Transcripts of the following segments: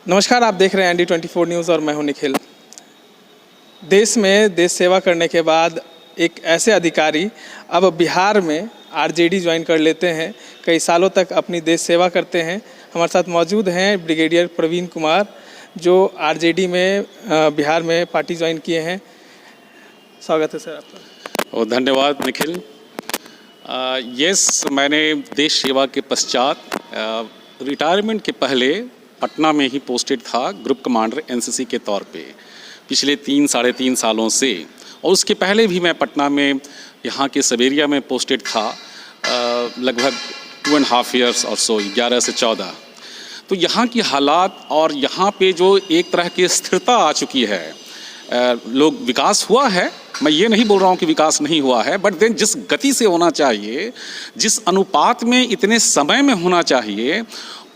नमस्कार, आप देख रहे हैं ND24 न्यूज़ और मैं हूं निखिल। देश में देश सेवा करने के बाद एक ऐसे अधिकारी अब बिहार में आरजेडी ज्वाइन कर लेते हैं। कई सालों तक अपनी देश सेवा करते हैं। हमारे साथ मौजूद हैं ब्रिगेडियर प्रवीण कुमार, जो आरजेडी में बिहार में पार्टी ज्वाइन किए हैं। स्वागत है सर आपका। और धन्यवाद निखिल। मैंने देश सेवा के पश्चात रिटायरमेंट के पहले पटना में ही पोस्टेड था ग्रुप कमांडर एनसीसी के तौर पे पिछले 3-3.5 सालों से, और उसके पहले भी मैं पटना में यहाँ के सबेरिया में पोस्टेड था लगभग 2.5 ईयर्स और सो 11 से 14। तो यहाँ की हालात और यहाँ पे जो एक तरह की स्थिरता आ चुकी है, लोग विकास हुआ है, मैं ये नहीं बोल रहा हूँ कि विकास नहीं हुआ है, बट देन जिस गति से होना चाहिए, जिस अनुपात में इतने समय में होना चाहिए,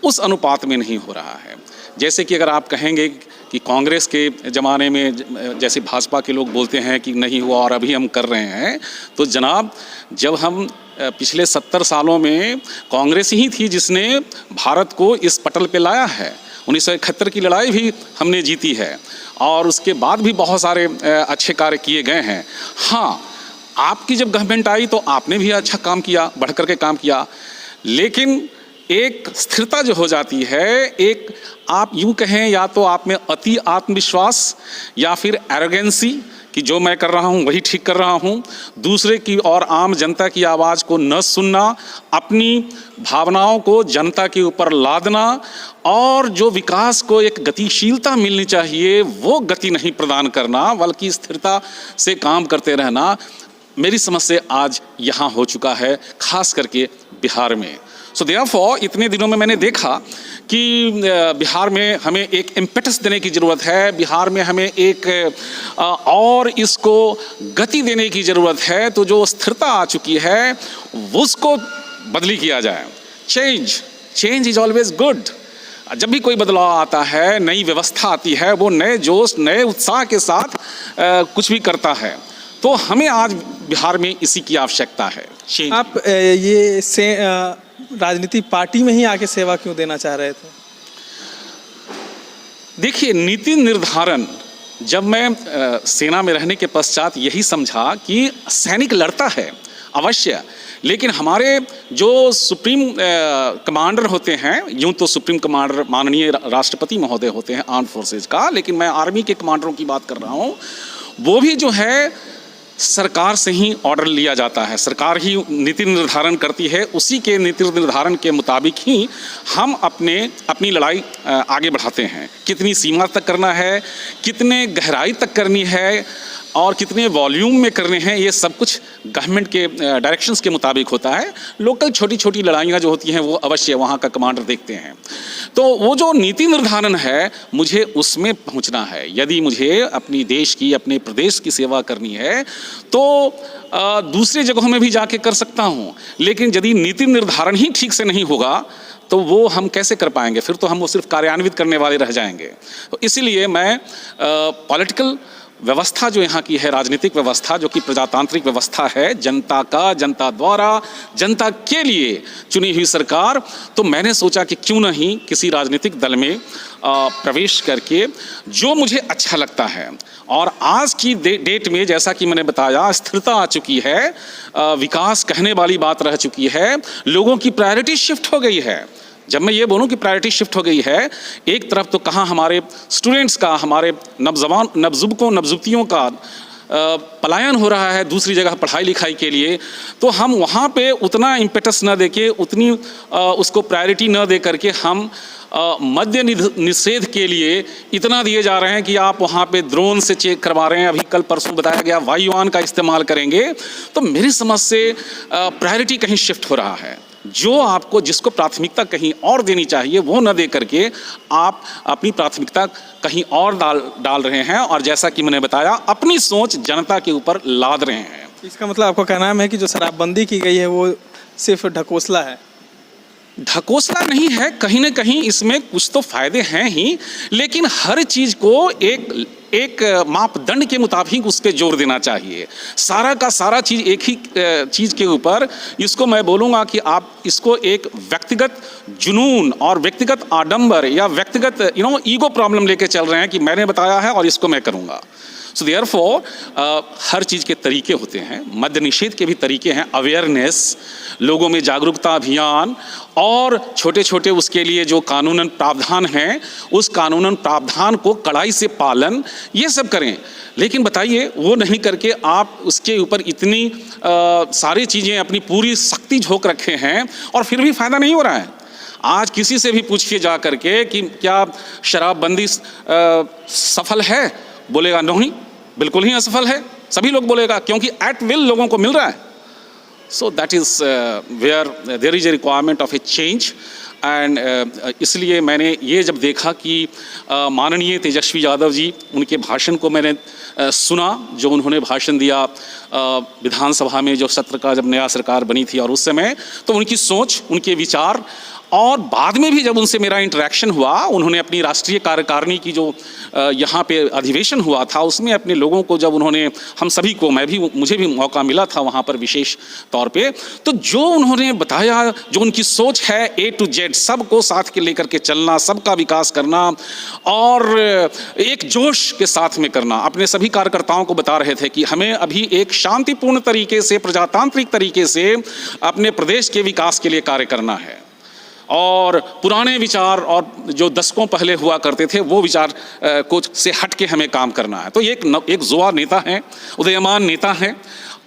उस अनुपात में नहीं हो रहा है। जैसे कि अगर आप कहेंगे कि कांग्रेस के ज़माने में जैसे भाजपा के लोग बोलते हैं कि नहीं हुआ और अभी हम कर रहे हैं, तो जनाब जब हम पिछले 70 सालों में कांग्रेस ही थी जिसने भारत को इस पटल पे लाया है। 1971 की लड़ाई भी हमने जीती है और उसके बाद भी बहुत सारे अच्छे कार्य किए गए हैं। हाँ, आपकी जब गवर्नमेंट आई तो आपने भी अच्छा काम किया, बढ़ कर के काम किया, लेकिन एक स्थिरता जो हो जाती है, एक आप यूँ कहें या तो आप में अति आत्मविश्वास या फिर एरोगेंसी कि जो मैं कर रहा हूँ वही ठीक कर रहा हूँ, दूसरे की और आम जनता की आवाज़ को न सुनना, अपनी भावनाओं को जनता के ऊपर लादना और जो विकास को एक गतिशीलता मिलनी चाहिए वो गति नहीं प्रदान करना, बल्कि स्थिरता से काम करते रहना, मेरी समझ से आज यहाँ हो चुका है, खास करके बिहार में। सो देयरफॉर इतने दिनों में मैंने देखा कि बिहार में हमें एक इम्पेटस देने की ज़रूरत है, बिहार में हमें एक और इसको गति देने की ज़रूरत है। तो जो स्थिरता आ चुकी है उसको बदली किया जाए। Change is always good. जब भी कोई बदलाव आता है, नई व्यवस्था आती है, वो नए जोश, नए उत्साह के साथ कुछ भी करता है। तो हमें आज बिहार में इसी की आवश्यकता है। आप ये राजनीतिक पार्टी में ही आके सेवा क्यों देना चाह रहे थे? देखिए, नीति निर्धारण जब मैं सेना में रहने के पश्चात यही समझा कि सैनिक लड़ता है अवश्य, लेकिन हमारे जो सुप्रीम कमांडर होते हैं, यूं तो सुप्रीम कमांडर माननीय राष्ट्रपति महोदय होते हैं आर्म फोर्सेज का, लेकिन मैं आर्मी के कमांडरों की बात कर रहा हूं, वो भी जो है सरकार से ही ऑर्डर लिया जाता है, सरकार ही नीति निर्धारण करती है, उसी के नीति निर्धारण के मुताबिक ही हम अपनी लड़ाई आगे बढ़ाते हैं। कितनी सीमा तक करना है, कितने गहराई तक करनी है और कितने वॉल्यूम में करने हैं, ये सब कुछ गवर्नमेंट के डायरेक्शंस के मुताबिक होता है। लोकल छोटी छोटी लड़ाइयाँ जो होती हैं वो अवश्य वहाँ का कमांडर देखते हैं। तो वो जो नीति निर्धारण है, मुझे उसमें पहुँचना है। यदि मुझे अपनी देश की, अपने प्रदेश की सेवा करनी है तो दूसरी जगहों में भी जाके कर सकता हूँ, लेकिन यदि नीति निर्धारण ही ठीक से नहीं होगा तो वो हम कैसे कर पाएंगे? फिर तो हम वो सिर्फ कार्यान्वित करने वाले रह जाएंगे। तो इसीलिए मैं पॉलिटिकल व्यवस्था जो यहाँ की है, राजनीतिक व्यवस्था जो कि प्रजातांत्रिक व्यवस्था है, जनता का, जनता द्वारा, जनता के लिए चुनी हुई सरकार, तो मैंने सोचा कि क्यों नहीं किसी राजनीतिक दल में प्रवेश करके जो मुझे अच्छा लगता है। और आज की डेट में जैसा कि मैंने बताया, स्थिरता आ चुकी है, विकास कहने वाली बात रह चुकी है, लोगों की प्रायोरिटी शिफ्ट हो गई है। जब मैं ये बोलूँ कि प्रायोरिटी शिफ्ट हो गई है, एक तरफ तो कहाँ हमारे स्टूडेंट्स का, हमारे नवजुवकों नवजुवतियों का पलायन हो रहा है दूसरी जगह पढ़ाई लिखाई के लिए, तो हम वहाँ पे उतना इम्पेटस न देके, उतनी उसको प्रायोरिटी न दे करके हम मद्य निषेध के लिए इतना दिए जा रहे हैं कि आप वहाँ पे ड्रोन से चेक करवा रहे हैं। अभी कल परसों बताया गया वायुयान का इस्तेमाल करेंगे। तो मेरी समझ से प्रायोरिटी कहीं शिफ्ट हो रहा है। जो आपको जिसको प्राथमिकता कहीं और देनी चाहिए वो न दे करके आप अपनी प्राथमिकता कहीं और डाल रहे हैं, और जैसा कि मैंने बताया अपनी सोच जनता के ऊपर लाद रहे हैं। इसका मतलब आपका कहना है कि जो शराबबंदी की गई है वो सिर्फ ढकोसला है? ढकोसला नहीं है, कहीं ना कहीं इसमें कुछ तो फायदे हैं ही, लेकिन हर चीज़ को एक एक मापदंड के मुताबिक उस पर जोर देना चाहिए। सारा का सारा चीज़ एक ही चीज़ के ऊपर, इसको मैं बोलूँगा कि आप इसको एक व्यक्तिगत जुनून और व्यक्तिगत आडंबर या व्यक्तिगत ईगो प्रॉब्लम लेके चल रहे हैं कि मैंने बताया है और इसको मैं करूँगा। सो देयरफॉर हर चीज़ के तरीके होते हैं, मद्य निषेध के भी तरीके हैं, अवेयरनेस, लोगों में जागरूकता अभियान, और छोटे छोटे उसके लिए जो कानूनन प्रावधान हैं उस कानूनन प्रावधान को कड़ाई से पालन, ये सब करें। लेकिन बताइए, वो नहीं करके आप उसके ऊपर इतनी सारी चीज़ें अपनी पूरी शक्ति झोंक रखे हैं और फिर भी फ़ायदा नहीं हो रहा है। आज किसी से भी पूछिए जा करके कि क्या शराबबंदी सफल है, बोलेगा नहीं, बिल्कुल ही असफल है। सभी लोग बोलेगा, क्योंकि एट विल लोगों को मिल रहा है। So that is where there is a requirement of a change. And इसलिए मैंने ये जब देखा कि माननीय तेजस्वी यादव जी, उनके भाषण को मैंने सुना, जो उन्होंने भाषण दिया विधानसभा में जो सत्र का जब नया सरकार बनी थी, और उस समय तो उनकी सोच, उनके विचार, और बाद में भी जब उनसे मेरा इंटरेक्शन हुआ, उन्होंने अपनी राष्ट्रीय कार्यकारिणी की जो यहाँ पे अधिवेशन हुआ था उसमें अपने लोगों को जब उन्होंने, हम सभी को, मुझे भी मौका मिला था वहाँ पर विशेष तौर पे, तो जो उन्होंने बताया, जो उनकी सोच है A to Z, सबको साथ के लेकर के चलना, सबका विकास करना और एक जोश के साथ में करना। अपने सभी कार्यकर्ताओं को बता रहे थे कि हमें अभी एक शांतिपूर्ण तरीके से, प्रजातांत्रिक तरीके से अपने प्रदेश के विकास के लिए कार्य करना है, और पुराने विचार और जो दशकों पहले हुआ करते थे वो विचार को से हट के हमें काम करना है। तो एक युवा नेता हैं, उदयमान नेता हैं,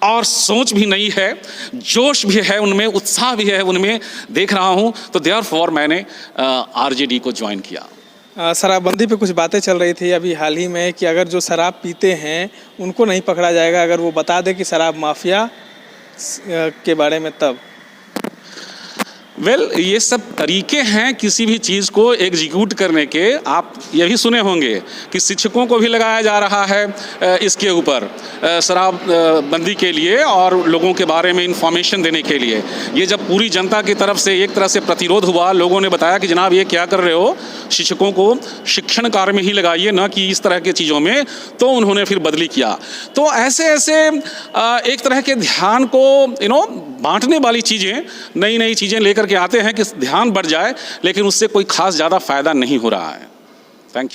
और सोच भी नई है, जोश भी है उनमें, उत्साह भी है उनमें, देख रहा हूँ। तो देयरफॉर मैंने आरजेडी को ज्वाइन किया। शराबबंदी पे कुछ बातें चल रही थी अभी हाल ही में कि अगर जो शराब पीते हैं उनको नहीं पकड़ा जाएगा अगर वो बता दे कि शराब माफिया के बारे में, तब ये सब तरीके हैं किसी भी चीज़ को एग्जीक्यूट करने के। आप ये भी सुने होंगे कि शिक्षकों को भी लगाया जा रहा है इसके ऊपर शराबबंदी के लिए और लोगों के बारे में इंफॉर्मेशन देने के लिए। ये जब पूरी जनता की तरफ से एक तरह से प्रतिरोध हुआ, लोगों ने बताया कि जनाब ये क्या कर रहे हो, शिक्षकों को शिक्षण कार्य में ही लगाइए, ना कि इस तरह के चीज़ों में, तो उन्होंने फिर बदली किया। तो ऐसे एक तरह के ध्यान को बांटने वाली चीज़ें, नई नई चीज़ें लेकर के आते हैं कि ध्यान बढ़ जाए, लेकिन उससे कोई खास ज़्यादा फायदा नहीं हो रहा है। Thank you.